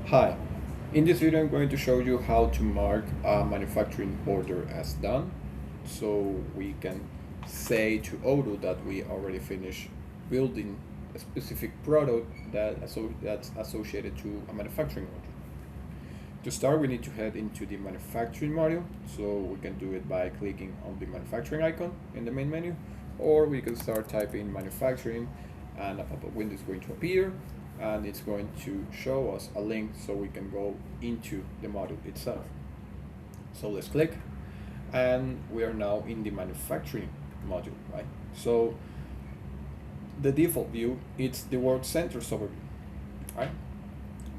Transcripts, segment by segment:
Hi, in this video I'm going to show you how to mark a manufacturing order as done, so we can say to Odoo that we already finished building a specific product that's associated to a manufacturing order. To start, we need to head into the manufacturing module, so we can do it by clicking on the manufacturing icon in the main menu, or we can start typing manufacturing and a pop-up window is going to appear and it's going to show us a link so we can go into the module itself. So let's click, and we are now in the manufacturing module, right? So the default view, it's the work centers overview, right?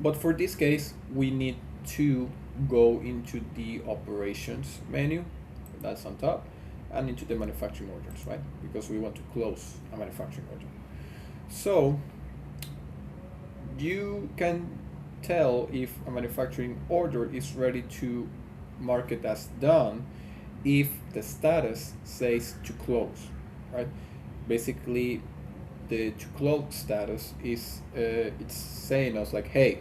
But for this case, we need to go into the operations menu, that's on top, and into the manufacturing orders, right? Because we want to close a manufacturing order. So you can tell if a manufacturing order is ready to mark it as done if the status says to close, right? Basically, the to close status is it's saying us like, hey,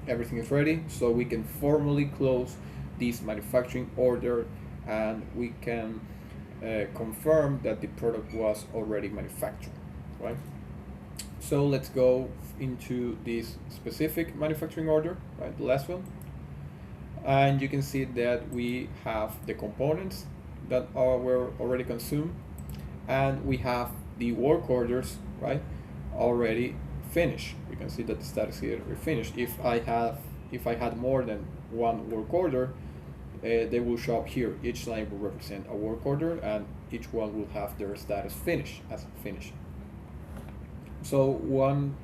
everything is ready, so we can formally close this manufacturing order and we can confirm that the product was already manufactured, right? So let's go into this specific manufacturing order, right, the last one. And you can see that we have the components that were already consumed, and we have the work orders, right, already finished. You can see that the status here is finished. If I had more than one work order, they will show up here. Each line will represent a work order, and each one will have their status finished as finished. So one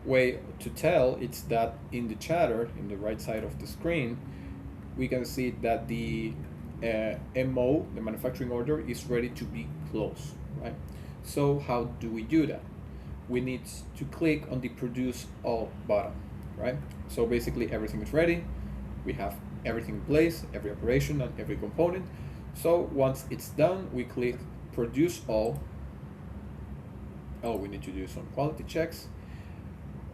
way to tell it's that in the chatter, in the right side of the screen, we can see that the MO, the manufacturing order, is ready to be closed, right? So how do we do that? We need to click on the Produce All button, right? So basically everything is ready. We have everything in place, every operation and every component. So once it's done, we click Produce All. Oh, we need to do some quality checks.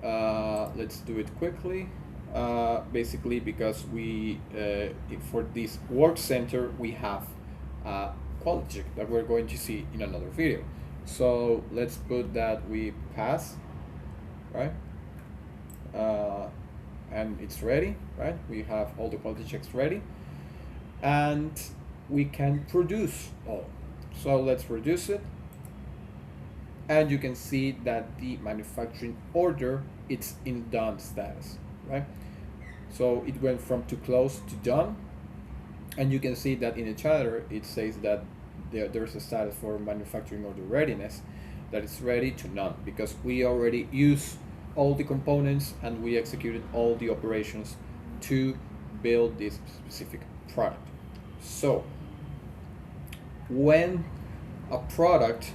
Let's do it quickly. Basically, because we for this work center we have a quality check that we're going to see in another video. So let's put that we pass, right? And it's ready, right? We have all the quality checks ready, and we can produce all. So let's produce it. And you can see that the manufacturing order, it's in done status, right? So it went from to close to done, and you can see that in the chatter it says that there's a status for manufacturing order readiness, that it's ready to none, because we already used all the components and we executed all the operations to build this specific product. So when a product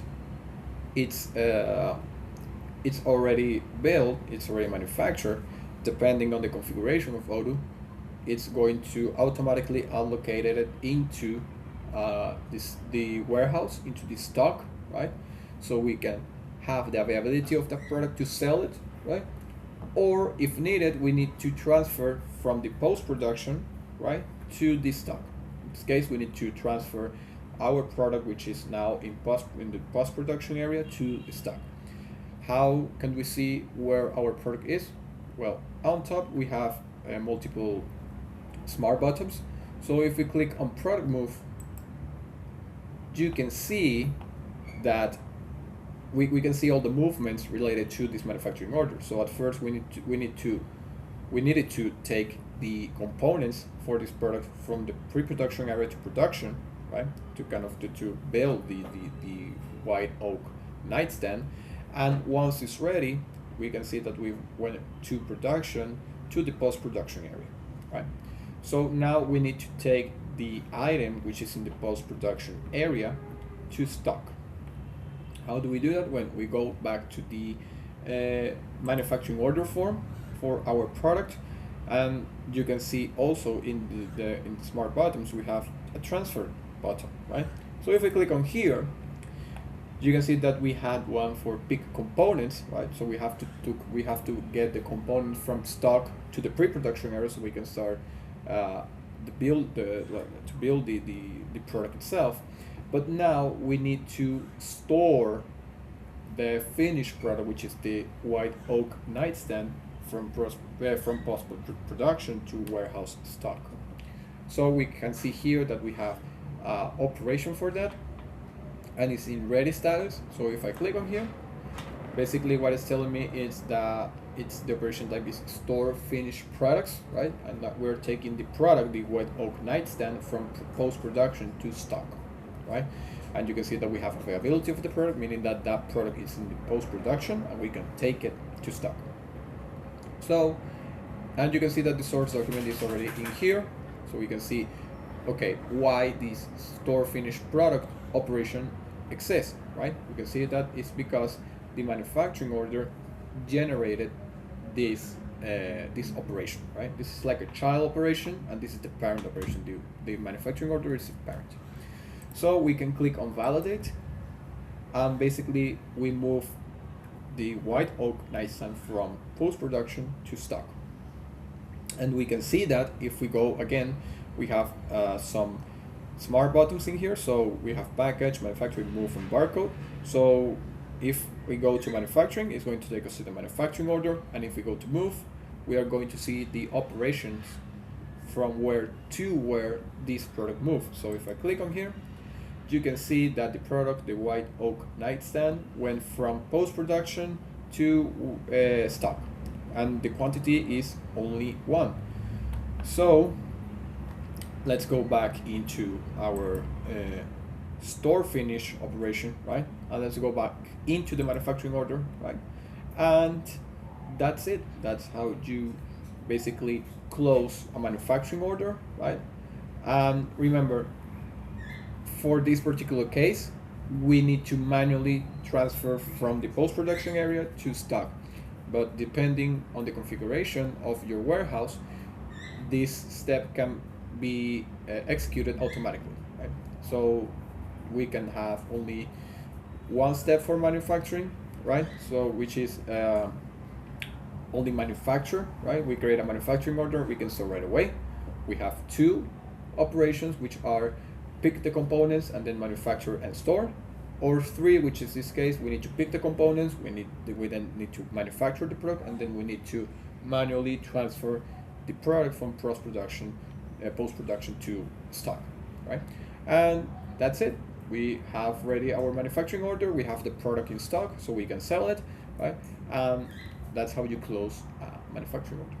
it's already built, it's already manufactured, depending on the configuration of Odoo, it's going to automatically allocate it into the warehouse, into the stock, right? So we can have the availability of the product to sell it, right? Or if needed, we need to transfer from the post-production, right, to the stock. In this case, we need to transfer our product, which is now in the post-production area, to the stock. How can we see where our product is? Well, on top we have multiple smart buttons. So if we click on product move, you can see that we can see all the movements related to this manufacturing order. So at first we needed to take the components for this product from the pre-production area to production, right? To kind of to build the white oak nightstand, and once it's ready, we can see that we went to production to the post-production area, right? So now we need to take the item which is in the post-production area to stock. How do we do that? When we go back to the manufacturing order form for our product, and you can see also in the smart buttons we have a transfer button, right? So if we click on here, You can see that we had one for pick components, right? So we have to get the component from stock to the pre-production area so we can start to build the product itself. But now we need to store the finished product, which is the white oak nightstand, from post production to warehouse stock. So we can see here that we have operation for that, and it's in ready status. So if I click on here, basically what it's telling me is that it's the operation type is store finished products, right? And that we're taking the product, the white oak nightstand, from post production to stock, right? And you can see that we have availability of the product, meaning that that product is in the post production and we can take it to stock. So, and you can see that the source document is already in here, so we can see, okay, why this store finished product operation exists, right? We can see that it's because the manufacturing order generated this this operation, right? This is like a child operation, and this is the parent operation. The manufacturing order is the parent. So we can click on validate, and basically we move the white oak nightstand from post-production to stock. And we can see that if we go again, we have some smart buttons in here. So we have package, manufacturing, move, and barcode. So if we go to manufacturing, it's going to take us to the manufacturing order. And if we go to move, we are going to see the operations from where to where this product moves. So if I click on here, you can see that the product, the white oak nightstand, went from post-production to stock, and the quantity is only 1. So let's go back into our store finish operation, right? And let's go back into the manufacturing order, right? And that's it. That's how you basically close a manufacturing order, right? And remember, for this particular case, we need to manually transfer from the post-production area to stock. But depending on the configuration of your warehouse, this step can be executed automatically, right? So we can have only one step for manufacturing, right? So which is only manufacture, right? We create a manufacturing order, we can store right away. We have 2 operations, which are pick the components and then manufacture and store, or 3, which is this case, we need to pick the components, we then need to manufacture the product, and then we need to manually transfer the product from post-production to stock, right? And that's it. We have ready our manufacturing order, we have the product in stock, so we can sell it, right? That's how you close a manufacturing order.